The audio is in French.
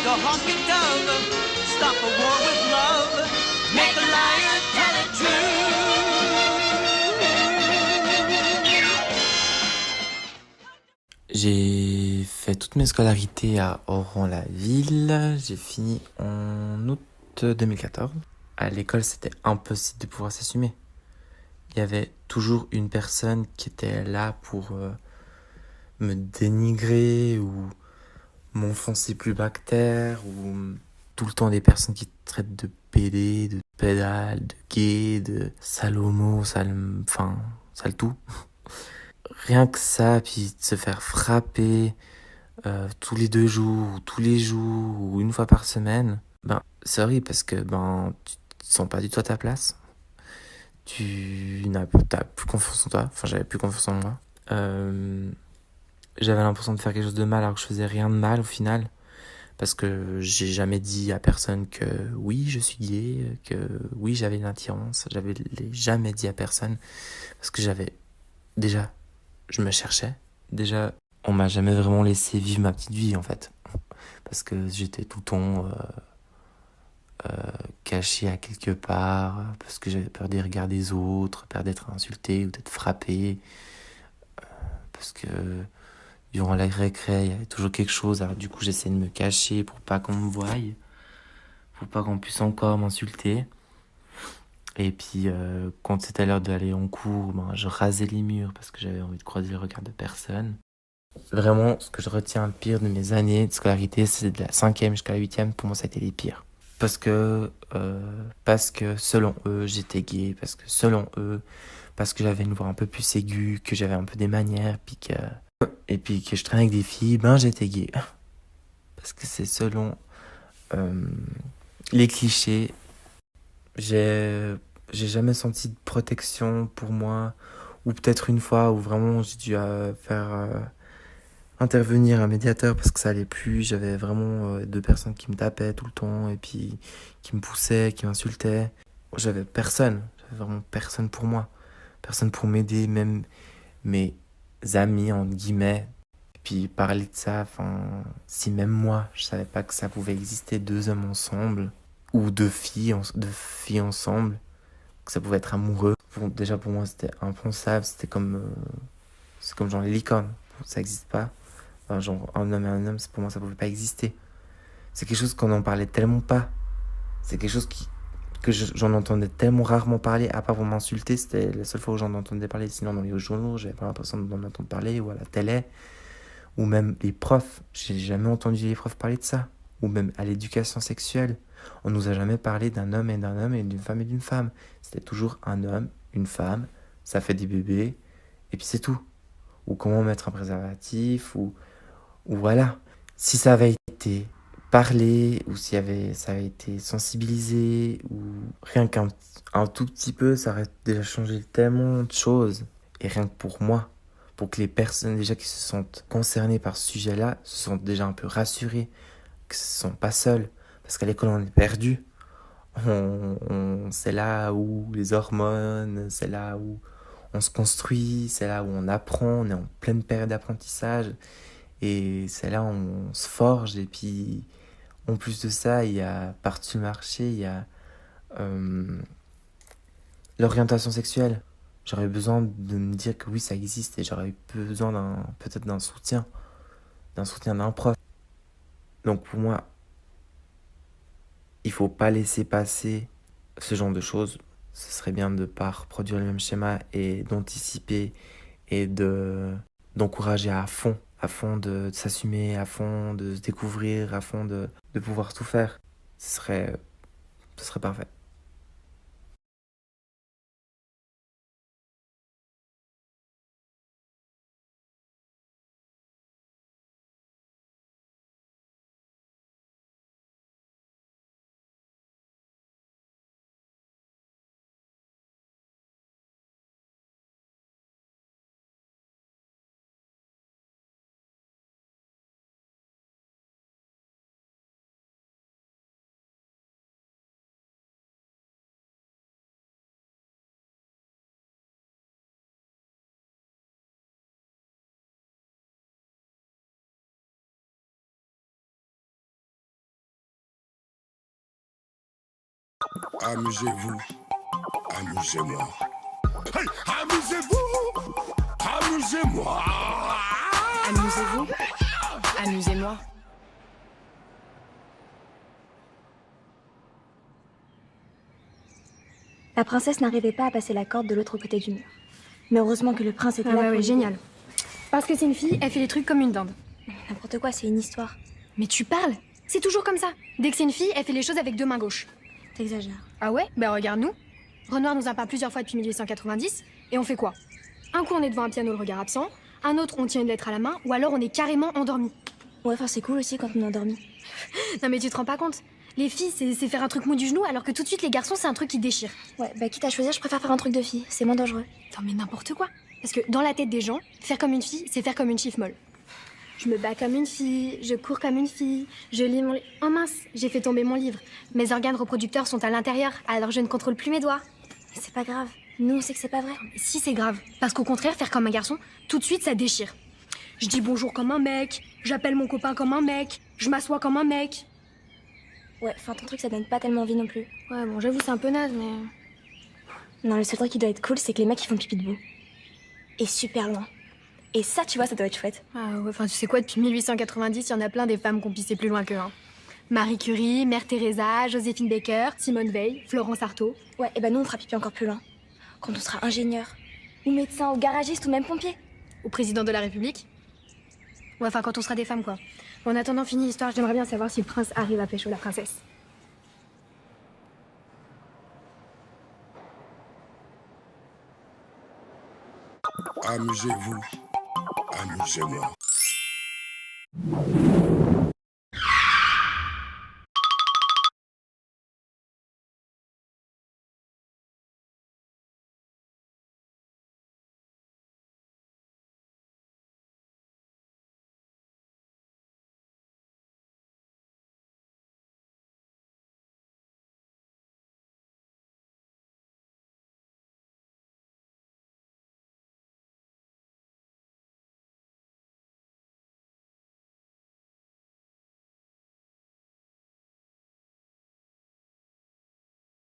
a honky dove, stop a war with love, make a liar tell it true. J'ai fait toutes mes scolarités à Oran-la-Ville. J'ai fini en août 2014. À l'école, c'était impossible de pouvoir s'assumer. Il y avait toujours une personne qui était là pour me dénigrer ou m'enfoncer plus bas que terre, ou tout le temps des personnes qui te traitent de pédé, de pédale, de gay, de sale homo, sale tout. Rien que ça, puis de se faire frapper tous les 2 jours, ou tous les jours, ou une fois par semaine, ben, c'est horrible parce que tu te sens pas du tout à ta place. T'as plus confiance en toi. Enfin, j'avais plus confiance en moi. J'avais l'impression de faire quelque chose de mal alors que je faisais rien de mal au final. Parce que j'ai jamais dit à personne que oui, je suis gay, que oui, j'avais une attirance. J'avais jamais dit à personne. Parce que déjà, je me cherchais. Déjà, on m'a jamais vraiment laissé vivre ma petite vie en fait. Parce que j'étais tout le temps caché à quelque part, parce que j'avais peur des regards des autres, peur d'être insulté ou d'être frappé, parce que durant la récré, il y avait toujours quelque chose, alors du coup j'essayais de me cacher pour pas qu'on me voie, pour pas qu'on puisse encore m'insulter. Et puis quand c'était l'heure d'aller en cours, je rasais les murs parce que j'avais envie de croiser le regard de personne. Vraiment, ce que je retiens le pire de mes années de scolarité, c'est de la 5e jusqu'à la 8e, pour moi ça a été les pires. Parce que selon eux, j'étais gay, parce que selon eux, parce que j'avais une voix un peu plus aiguë, que j'avais un peu des manières, et puis que je traînais avec des filles, j'étais gay. Parce que c'est selon euh, les clichés. J'ai, j'ai jamais senti de protection pour moi, ou peut-être une fois où vraiment j'ai dû faire intervenir un médiateur parce que ça allait plus. J'avais vraiment 2 personnes qui me tapaient tout le temps et puis qui me poussaient, qui m'insultaient. J'avais vraiment personne pour moi, personne pour m'aider, même mes amis, entre guillemets. Et puis parler de ça, si même moi, je savais pas que ça pouvait exister 2 hommes ensemble, ou 2 filles ensemble, que ça pouvait être amoureux. Bon, déjà pour moi c'était impensable, c'est comme genre les licornes, ça existe pas. Enfin, genre un homme et un homme, pour moi ça pouvait pas exister. C'est quelque chose qu'on n'en parlait tellement pas. C'est quelque chose j'en entendais tellement rarement parler, à part pour m'insulter, c'était la seule fois où j'en entendais parler. Sinon, dans les journaux, j'avais pas l'impression d'en entendre parler, ou à la télé, ou même les profs. J'ai jamais entendu les profs parler de ça. Ou même à l'éducation sexuelle. On nous a jamais parlé d'un homme et d'une femme et d'une femme. C'était toujours un homme, une femme, ça fait des bébés, et puis c'est tout. Ou comment mettre un préservatif, ou voilà. Si ça avait été parlé, ou ça avait été sensibilisé, ou rien qu'un tout petit peu, ça aurait déjà changé tellement de choses. Et rien que pour moi, pour que les personnes déjà qui se sentent concernées par ce sujet-là se sentent déjà un peu rassurées, que ce ne sont pas seuls. Parce qu'à l'école, on est perdu. C'est là où les hormones, c'est là où on se construit, c'est là où on apprend, on est en pleine période d'apprentissage. Et c'est là où on se forge. Et puis, en plus de ça, il y a, par-dessus le marché, il y a euh, l'orientation sexuelle. J'aurais besoin de me dire que oui, ça existe et j'aurais besoin peut-être d'un soutien d'un prof. Donc pour moi, il faut pas laisser passer ce genre de choses. Ce serait bien de ne pas reproduire le même schéma et d'anticiper et d'encourager à fond de s'assumer, à fond de se découvrir, à fond de pouvoir tout faire. Ce serait parfait. Amusez-vous, amusez-moi. Hey, amusez-vous, amusez-moi. Amusez-vous, amusez-moi. La princesse n'arrivait pas à passer la corde de l'autre côté du mur. Mais heureusement que le prince était Ah là. ouais, pour ouais, l'aider. génial. Parce que c'est une fille, elle fait les trucs comme une dinde. N'importe quoi, c'est une histoire. Mais tu parles. C'est toujours comme ça. Dès que c'est une fille, elle fait les choses avec deux mains gauches. T'exagères. Ah ouais? Bah regarde-nous. Renoir nous a peint plusieurs fois depuis 1890, et on fait quoi? Un coup on est devant un piano le regard absent, un autre on tient une lettre à la main, ou alors on est carrément endormi. Ouais, enfin c'est cool aussi quand on est endormi. Non mais tu te rends pas compte? Les filles, c'est faire un truc mou du genou, alors que tout de suite les garçons, c'est un truc qui déchire. Ouais, bah quitte à choisir, je préfère faire un truc de fille. C'est moins dangereux. Non mais n'importe quoi. Parce que dans la tête des gens, faire comme une fille, c'est faire comme une chiffre molle. Je me bats comme une fille, je cours comme une fille, je lis mon livre. Oh mince, j'ai fait tomber mon livre. Mes organes reproducteurs sont à l'intérieur, alors je ne contrôle plus mes doigts. Mais c'est pas grave. Nous, on sait que c'est pas vrai. Si c'est grave, parce qu'au contraire, faire comme un garçon, tout de suite ça déchire. Je dis bonjour comme un mec, j'appelle mon copain comme un mec, je m'assois comme un mec. Ouais, enfin ton truc, ça donne pas tellement envie non plus. Ouais, bon, j'avoue, c'est un peu naze, mais. Non, le seul truc qui doit être cool, c'est que les mecs, ils font pipi debout. Et super loin. Et ça, tu vois, ça doit être chouette. Ah ouais, enfin, tu sais quoi, depuis 1890, il y en a plein des femmes qui ont pissé plus loin qu'eux. Hein. Marie Curie, Mère Teresa, Joséphine Baker, Simone Veil, Florence Artaud. Ouais, et bah nous, on fera pipi encore plus loin. Quand on sera ingénieur, ou médecin, ou garagiste, ou même pompier. Au président de la République. Ouais, enfin, quand on sera des femmes, quoi. En attendant, fini l'histoire, j'aimerais bien savoir si le prince arrive à pécho la princesse. Amusez-vous, amusez-moi.